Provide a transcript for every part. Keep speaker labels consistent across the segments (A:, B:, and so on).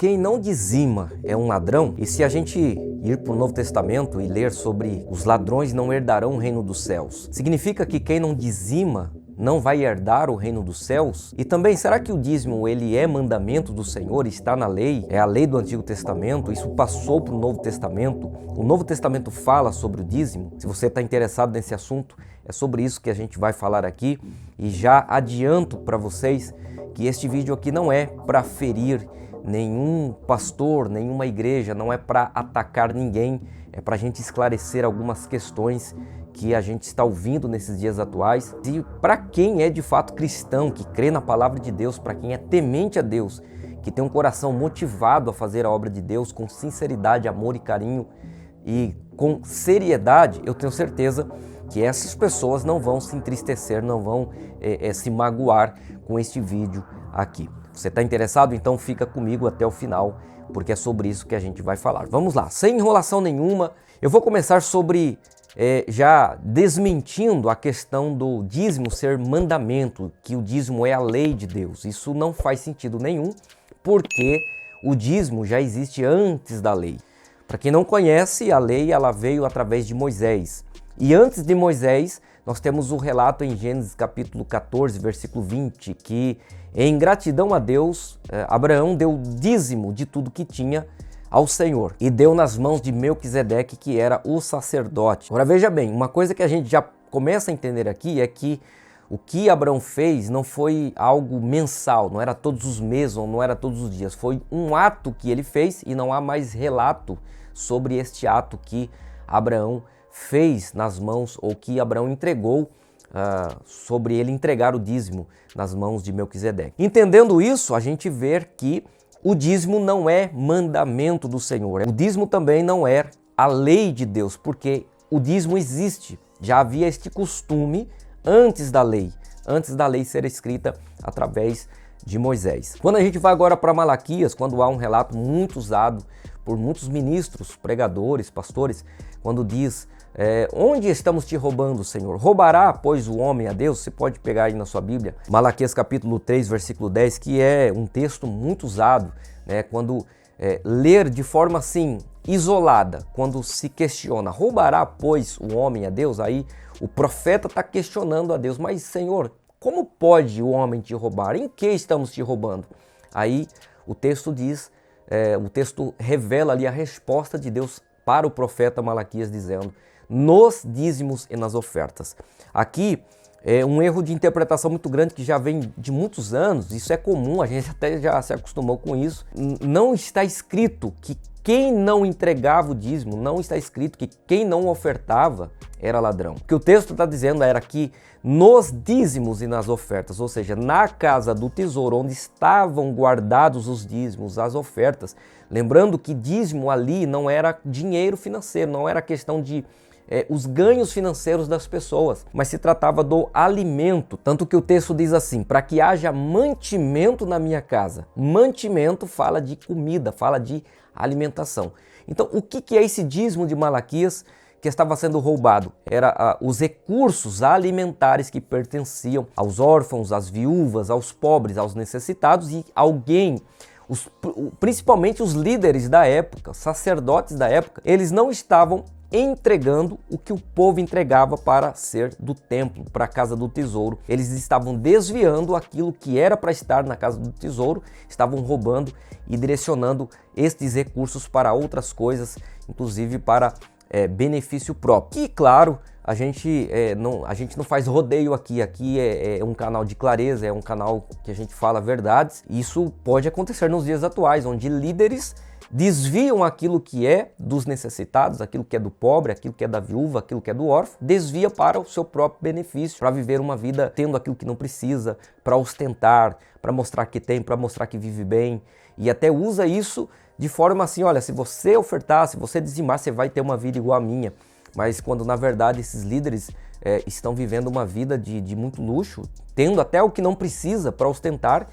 A: Quem não dizima é um ladrão. E se a gente ir para o Novo Testamento e ler sobre os ladrões não herdarão o reino dos céus, significa que quem não dizima não vai herdar o reino dos céus? E também, será que o dízimo ele é mandamento do Senhor, está na lei? É a lei do Antigo Testamento, isso passou para o Novo Testamento. O Novo Testamento fala sobre o dízimo. Se você está interessado nesse assunto, é sobre isso que a gente vai falar aqui. E já adianto para vocês que este vídeo aqui não é para ferir nenhum pastor, nenhuma igreja, não é para atacar ninguém, é para a gente esclarecer algumas questões que a gente está ouvindo nesses dias atuais. E para quem é de fato cristão, que crê na palavra de Deus, para quem é temente a Deus, que tem um coração motivado a fazer a obra de Deus com sinceridade, amor e carinho e com seriedade, eu tenho certeza que essas pessoas não vão se entristecer, não vão se magoar com este vídeo aqui. Você está interessado? Então fica comigo até o final, porque é sobre isso que a gente vai falar. Vamos lá, sem enrolação nenhuma, eu vou começar sobre já desmentindo a questão do dízimo ser mandamento, que o dízimo é a lei de Deus. Isso não faz sentido nenhum, porque o dízimo já existe antes da lei. Para quem não conhece, a lei ela veio através de Moisés. E antes de Moisés, nós temos o relato em Gênesis capítulo 14, versículo 20, que em gratidão a Deus, Abraão deu dízimo de tudo que tinha ao Senhor e deu nas mãos de Melquisedeque, que era o sacerdote. Agora veja bem, uma coisa que a gente já começa a entender aqui é que o que Abraão fez não foi algo mensal, não era todos os meses ou não era todos os dias, foi um ato que ele fez e não há mais relato sobre este ato que Abraão fez nas mãos ou que Abraão entregou, sobre ele entregar o dízimo nas mãos de Melquisedeque. Entendendo isso, a gente vê que o dízimo não é mandamento do Senhor. O dízimo também não é a lei de Deus, porque o dízimo existe. Já havia este costume antes da lei ser escrita através de Moisés. Quando a gente vai agora para Malaquias, quando há um relato muito usado por muitos ministros, pregadores, pastores, quando diz: onde estamos te roubando, Senhor? Roubará, pois, o homem a Deus? Você pode pegar aí na sua Bíblia, Malaquias capítulo 3, versículo 10, que é um texto muito usado, né? Quando ler de forma assim, isolada, quando se questiona, roubará, pois, o homem a Deus? Aí o profeta está questionando a Deus, mas, Senhor, como pode o homem te roubar? Em que estamos te roubando? Aí o texto diz, o texto revela ali a resposta de Deus para o profeta Malaquias, dizendo: nos dízimos e nas ofertas. Aqui é um erro de interpretação muito grande que já vem de muitos anos, isso é comum, a gente até já se acostumou com isso. Não está escrito que quem não entregava o dízimo, não está escrito que quem não ofertava era ladrão. O que o texto está dizendo era que nos dízimos e nas ofertas, ou seja, na casa do tesouro, onde estavam guardados os dízimos, as ofertas, lembrando que dízimo ali não era dinheiro financeiro, não era questão de os ganhos financeiros das pessoas, mas se tratava do alimento, tanto que o texto diz assim: para que haja mantimento na minha casa. Mantimento fala de comida, fala de alimentação. Então, o que é esse dízimo de Malaquias que estava sendo roubado? Era os recursos alimentares que pertenciam aos órfãos, às viúvas, aos pobres, aos necessitados, e alguém, principalmente os líderes da época, sacerdotes da época, eles não estavam entregando o que o povo entregava para ser do templo, para a casa do tesouro. Eles estavam desviando aquilo que era para estar na casa do tesouro, estavam roubando e direcionando estes recursos para outras coisas, inclusive para benefício próprio. E claro, a gente não faz rodeio aqui é um canal de clareza, é um canal que a gente fala verdades. Isso pode acontecer nos dias atuais, onde líderes desviam aquilo que é dos necessitados, aquilo que é do pobre, aquilo que é da viúva, aquilo que é do órfão, desvia para o seu próprio benefício, para viver uma vida tendo aquilo que não precisa, para ostentar, para mostrar que tem, para mostrar que vive bem, e até usa isso de forma assim: olha, se você ofertar, se você dizimar, você vai ter uma vida igual a minha. Mas quando na verdade esses líderes estão vivendo uma vida de muito luxo, tendo até o que não precisa para ostentar,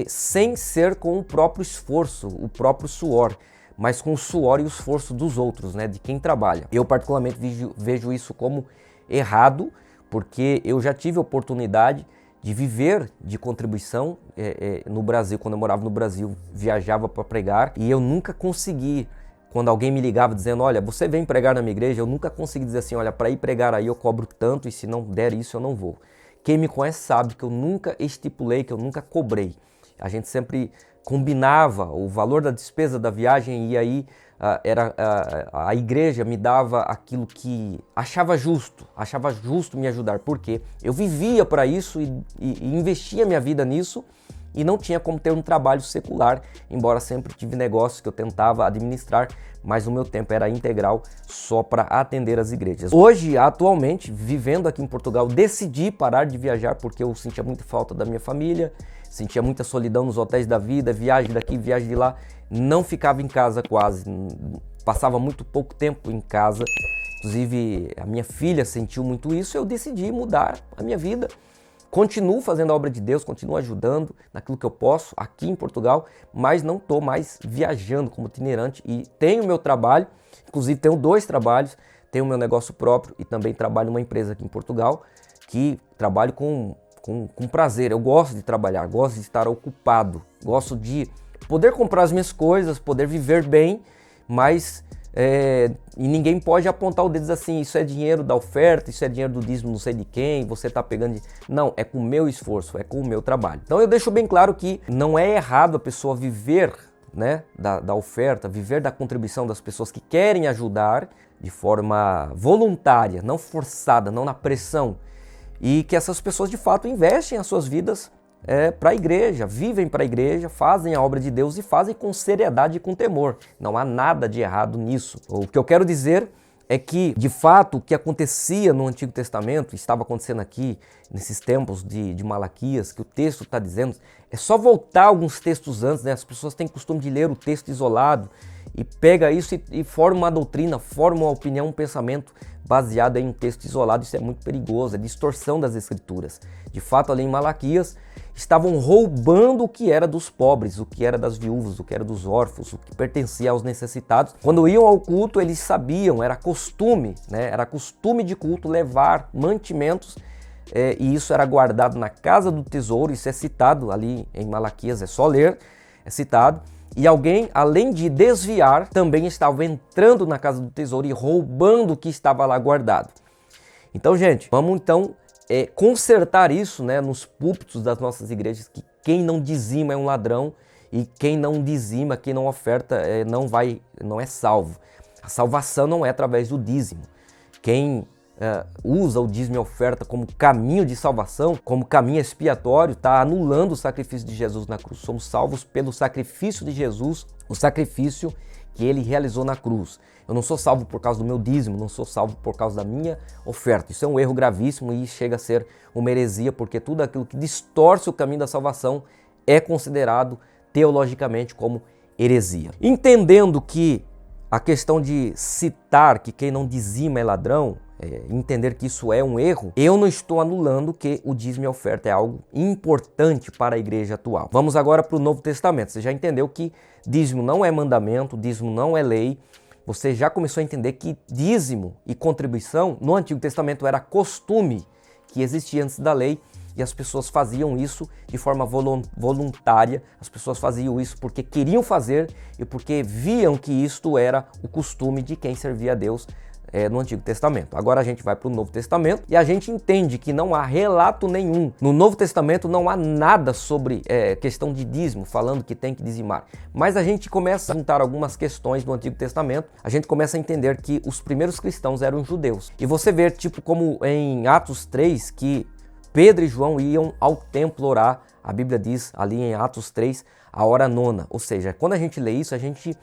A: sem ser com o próprio esforço, o próprio suor, mas com o suor e o esforço dos outros, né, de quem trabalha. Eu particularmente vejo isso como errado, porque eu já tive a oportunidade de viver de contribuição. No Brasil, quando eu morava no Brasil, viajava para pregar e eu nunca consegui, quando alguém me ligava dizendo, olha, você vem pregar na minha igreja, eu nunca consegui dizer assim, olha, para ir pregar aí eu cobro tanto e se não der isso eu não vou. Quem me conhece sabe que eu nunca estipulei, que eu nunca cobrei. A gente sempre combinava o valor da despesa da viagem e aí a igreja me dava aquilo que achava justo me ajudar, porque eu vivia para isso e investia minha vida nisso e não tinha como ter um trabalho secular, embora sempre tive negócios que eu tentava administrar, mas o meu tempo era integral só para atender as igrejas. Hoje, atualmente, vivendo aqui em Portugal, decidi parar de viajar porque eu sentia muita falta da minha família, sentia muita solidão nos hotéis da vida, viagem daqui, viagem de lá, não ficava em casa quase, passava muito pouco tempo em casa, inclusive a minha filha sentiu muito isso, eu decidi mudar a minha vida. Continuo fazendo a obra de Deus, continuo ajudando naquilo que eu posso aqui em Portugal, mas não estou mais viajando como itinerante e tenho meu trabalho, inclusive tenho 2 trabalhos, tenho meu negócio próprio e também trabalho numa empresa aqui em Portugal que trabalho com prazer. Eu gosto de trabalhar, gosto de estar ocupado, gosto de poder comprar as minhas coisas, poder viver bem, mas e ninguém pode apontar o dedo assim, isso é dinheiro da oferta, isso é dinheiro do dízimo não sei de quem, você está pegando... Não, é com o meu esforço, é com o meu trabalho. Então eu deixo bem claro que não é errado a pessoa viver, né, da oferta, viver da contribuição das pessoas que querem ajudar de forma voluntária, não forçada, não na pressão, e que essas pessoas de fato investem as suas vidas para a igreja, vivem para a igreja, fazem a obra de Deus e fazem com seriedade e com temor. Não há nada de errado nisso. O que eu quero dizer é que, de fato, o que acontecia no Antigo Testamento, estava acontecendo aqui, nesses tempos de Malaquias, que o texto está dizendo, é só voltar alguns textos antes, né? As pessoas têm costume de ler o texto isolado e pega isso e forma uma doutrina, forma uma opinião, um pensamento baseado em um texto isolado. Isso é muito perigoso, é distorção das Escrituras. De fato, ali em Malaquias, estavam roubando o que era dos pobres, o que era das viúvas, o que era dos órfãos, o que pertencia aos necessitados. Quando iam ao culto, eles sabiam, era costume, né? Era costume de culto levar mantimentos e isso era guardado na casa do tesouro. Isso é citado ali em Malaquias, é só ler, é citado. E alguém, além de desviar, também estava entrando na casa do tesouro e roubando o que estava lá guardado. Então, gente, vamos então consertar isso, né, nos púlpitos das nossas igrejas, que quem não dizima é um ladrão e quem não dizima, quem não oferta, não é salvo. A salvação não é através do dízimo. Quem usa o dízimo e a oferta como caminho de salvação, como caminho expiatório, está anulando o sacrifício de Jesus na cruz. Somos salvos pelo sacrifício de Jesus, o sacrifício que ele realizou na cruz. Eu não sou salvo por causa do meu dízimo, não sou salvo por causa da minha oferta. Isso é um erro gravíssimo e chega a ser uma heresia, porque tudo aquilo que distorce o caminho da salvação é considerado teologicamente como heresia. Entendendo que a questão de citar que quem não dizima é ladrão, entender que isso é um erro, eu não estou anulando que o dízimo e a oferta é algo importante para a igreja atual. Vamos agora para o Novo Testamento. Você já entendeu que dízimo não é mandamento, dízimo não é lei. Você já começou a entender que dízimo e contribuição no Antigo Testamento era costume que existia antes da lei e as pessoas faziam isso de forma voluntária. As pessoas faziam isso porque queriam fazer e porque viam que isto era o costume de quem servia a Deus no Antigo Testamento. Agora a gente vai para o Novo Testamento e a gente entende que não há relato nenhum. No Novo Testamento não há nada sobre questão de dízimo, falando que tem que dizimar. Mas a gente começa a juntar algumas questões do Antigo Testamento, a gente começa a entender que os primeiros cristãos eram judeus. E você vê, tipo como em Atos 3, que Pedro e João iam ao templo orar. A Bíblia diz ali em Atos 3, a hora nona. Ou seja, quando a gente lê isso, a gente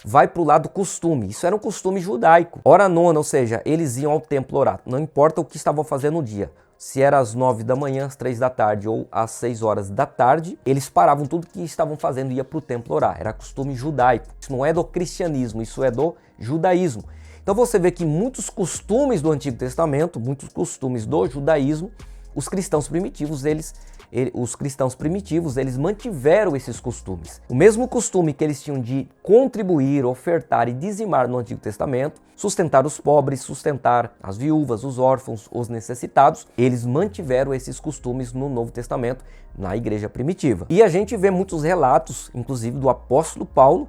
A: vai para o lado costume. Isso era um costume judaico. Hora nona, ou seja, eles iam ao templo orar. Não importa o que estavam fazendo no dia. Se era às 9 da manhã, às 3 da tarde ou às 6 horas da tarde, eles paravam tudo que estavam fazendo e iam para o templo orar. Era costume judaico. Isso não é do cristianismo, isso é do judaísmo. Então você vê que muitos costumes do Antigo Testamento, muitos costumes do judaísmo, os cristãos primitivos, eles os cristãos primitivos, eles mantiveram esses costumes. O mesmo costume que eles tinham de contribuir, ofertar e dizimar no Antigo Testamento, sustentar os pobres, sustentar as viúvas, os órfãos, os necessitados, eles mantiveram esses costumes no Novo Testamento, na igreja primitiva. E a gente vê muitos relatos, inclusive do apóstolo Paulo,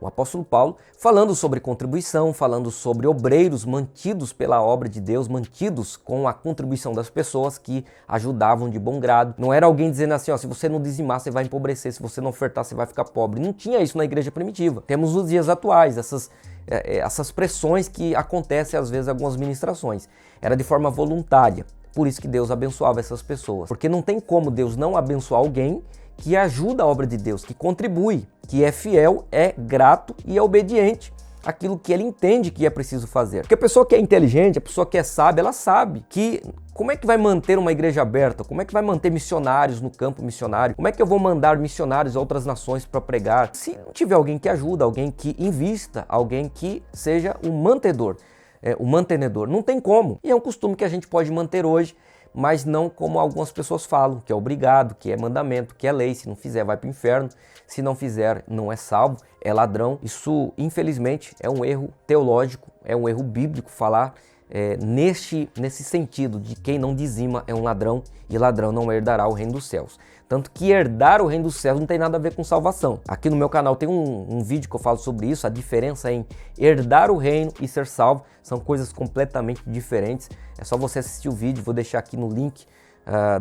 A: o apóstolo Paulo, falando sobre contribuição, falando sobre obreiros mantidos pela obra de Deus, mantidos com a contribuição das pessoas que ajudavam de bom grado. Não era alguém dizendo assim, se você não dizimar, você vai empobrecer, se você não ofertar, você vai ficar pobre. Não tinha isso na igreja primitiva. Temos nos dias atuais, essas pressões que acontecem às vezes em algumas ministrações. Era de forma voluntária. Por isso que Deus abençoava essas pessoas. Porque não tem como Deus não abençoar alguém que ajuda a obra de Deus, que contribui, que é fiel, é grato e é obediente àquilo que ele entende que é preciso fazer. Porque a pessoa que é inteligente, a pessoa que é sábia, ela sabe que como é que vai manter uma igreja aberta, como é que vai manter missionários no campo missionário, como é que eu vou mandar missionários a outras nações para pregar, se não tiver alguém que ajuda, alguém que invista, alguém que seja o mantedor, o mantenedor. Não tem como. E é um costume que a gente pode manter hoje, mas não como algumas pessoas falam, que é obrigado, que é mandamento, que é lei, se não fizer vai para o inferno, se não fizer não é salvo, é ladrão. Isso, infelizmente, é um erro teológico, é um erro bíblico falar nesse sentido de quem não dizima é um ladrão e ladrão não herdará o reino dos céus. Tanto que herdar o reino dos céus não tem nada a ver com salvação. Aqui no meu canal tem um vídeo que eu falo sobre isso, a diferença em herdar o reino e ser salvo são coisas completamente diferentes. É só você assistir o vídeo, vou deixar aqui no link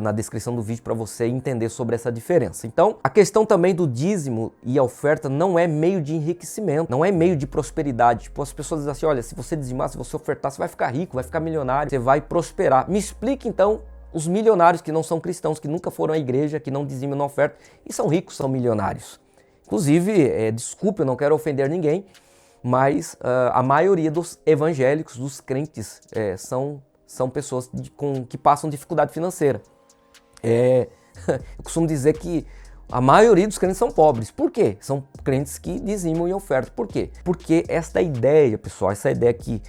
A: na descrição do vídeo para você entender sobre essa diferença. Então, a questão também do dízimo e a oferta não é meio de enriquecimento, não é meio de prosperidade. Tipo, as pessoas dizem assim, olha, se você dizimar, se você ofertar, você vai ficar rico, vai ficar milionário, você vai prosperar. Me explique então os milionários que não são cristãos, que nunca foram à igreja, que não dizimam na oferta e são ricos, são milionários. Inclusive, desculpe, eu não quero ofender ninguém, mas a maioria dos evangélicos, dos crentes, são pessoas que passam dificuldade financeira. Eu costumo dizer que a maioria dos crentes são pobres. Por quê? São crentes que dizimam e ofertam. Por quê? Porque esta ideia, pessoal, essa ideia que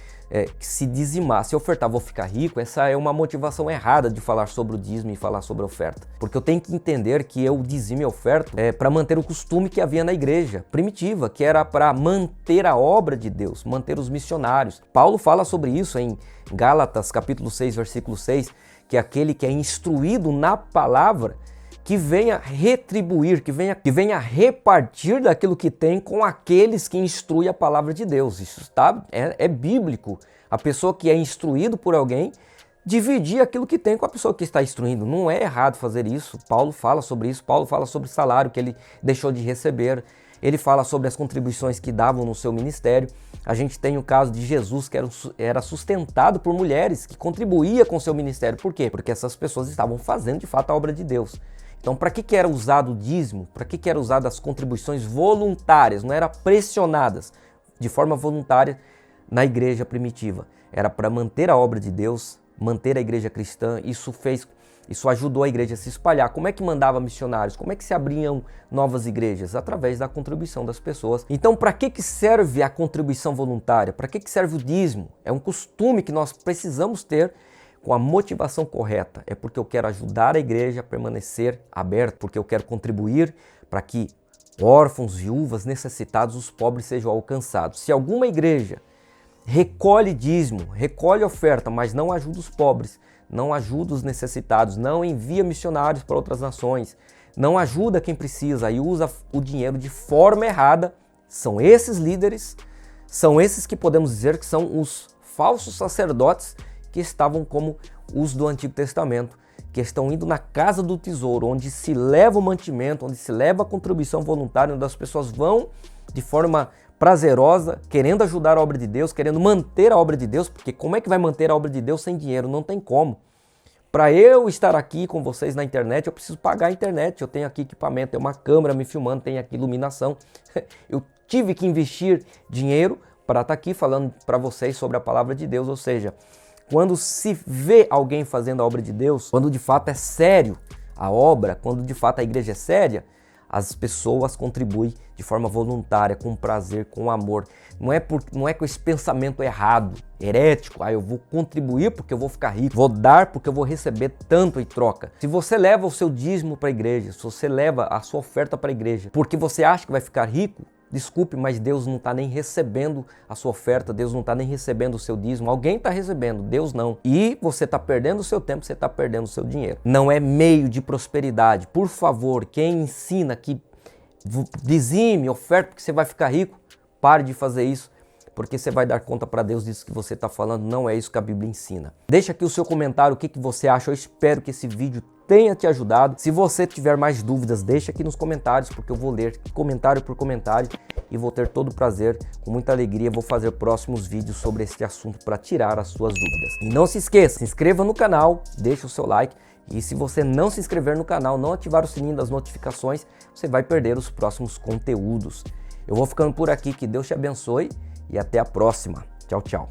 A: se dizimar, se ofertar, vou ficar rico, essa é uma motivação errada de falar sobre o dízimo e falar sobre a oferta. Porque eu tenho que entender que eu dizimo e oferto para manter o costume que havia na igreja primitiva, que era para manter a obra de Deus, manter os missionários. Paulo fala sobre isso em Gálatas, capítulo 6, versículo 6, que aquele que é instruído na palavra, que venha retribuir, que venha repartir daquilo que tem com aqueles que instruem a palavra de Deus. Isso é bíblico. A pessoa que é instruído por alguém, dividir aquilo que tem com a pessoa que está instruindo. Não é errado fazer isso. Paulo fala sobre isso. Paulo fala sobre o salário que ele deixou de receber. Ele fala sobre as contribuições que davam no seu ministério. A gente tem o caso de Jesus, que era sustentado por mulheres, que contribuía com o seu ministério. Por quê? Porque essas pessoas estavam fazendo de fato a obra de Deus. Então, para que era usado o dízimo? Para que era usado as contribuições voluntárias? Não eram pressionadas de forma voluntária na igreja primitiva. Era para manter a obra de Deus, manter a igreja cristã. Isso ajudou a igreja a se espalhar. Como é que mandava missionários? Como é que se abriam novas igrejas? Através da contribuição das pessoas. Então, para que serve a contribuição voluntária? Para que serve o dízimo? É um costume que nós precisamos ter com a motivação correta. É porque eu quero ajudar a igreja a permanecer aberta, porque eu quero contribuir para que órfãos, viúvas, necessitados, os pobres sejam alcançados. Se alguma igreja recolhe dízimo, recolhe oferta, mas não ajuda os pobres, não ajuda os necessitados, não envia missionários para outras nações, não ajuda quem precisa e usa o dinheiro de forma errada, são esses líderes, são esses que podemos dizer que são os falsos sacerdotes que estavam como os do Antigo Testamento, que estão indo na casa do tesouro, onde se leva o mantimento, onde se leva a contribuição voluntária, onde as pessoas vão de forma prazerosa, querendo ajudar a obra de Deus, querendo manter a obra de Deus, porque como é que vai manter a obra de Deus sem dinheiro? Não tem como. Para eu estar aqui com vocês na internet, eu preciso pagar a internet, eu tenho aqui equipamento, tenho uma câmera me filmando, tenho aqui iluminação. Eu tive que investir dinheiro para estar aqui falando para vocês sobre a palavra de Deus, ou seja, quando se vê alguém fazendo a obra de Deus, quando de fato é sério a obra, quando de fato a igreja é séria, as pessoas contribuem de forma voluntária, com prazer, com amor. Não é com esse pensamento errado, herético, eu vou contribuir porque eu vou ficar rico, vou dar porque eu vou receber tanto em troca. Se você leva o seu dízimo para a igreja, se você leva a sua oferta para a igreja porque você acha que vai ficar rico, desculpe, mas Deus não está nem recebendo a sua oferta, Deus não está nem recebendo o seu dízimo, alguém está recebendo, Deus não. E você está perdendo o seu tempo, você está perdendo o seu dinheiro. Não é meio de prosperidade. Por favor, quem ensina que dizime, oferta porque você vai ficar rico, pare de fazer isso, porque você vai dar conta para Deus disso que você está falando, não é isso que a Bíblia ensina. Deixa aqui o seu comentário, o que você acha, eu espero que esse vídeo tenha te ajudado. Se você tiver mais dúvidas, deixa aqui nos comentários, porque eu vou ler comentário por comentário e vou ter todo o prazer, com muita alegria, vou fazer próximos vídeos sobre esse assunto para tirar as suas dúvidas. E não se esqueça, se inscreva no canal, deixa o seu like, e se você não se inscrever no canal, não ativar o sininho das notificações, você vai perder os próximos conteúdos. Eu vou ficando por aqui, que Deus te abençoe e até a próxima. Tchau, tchau.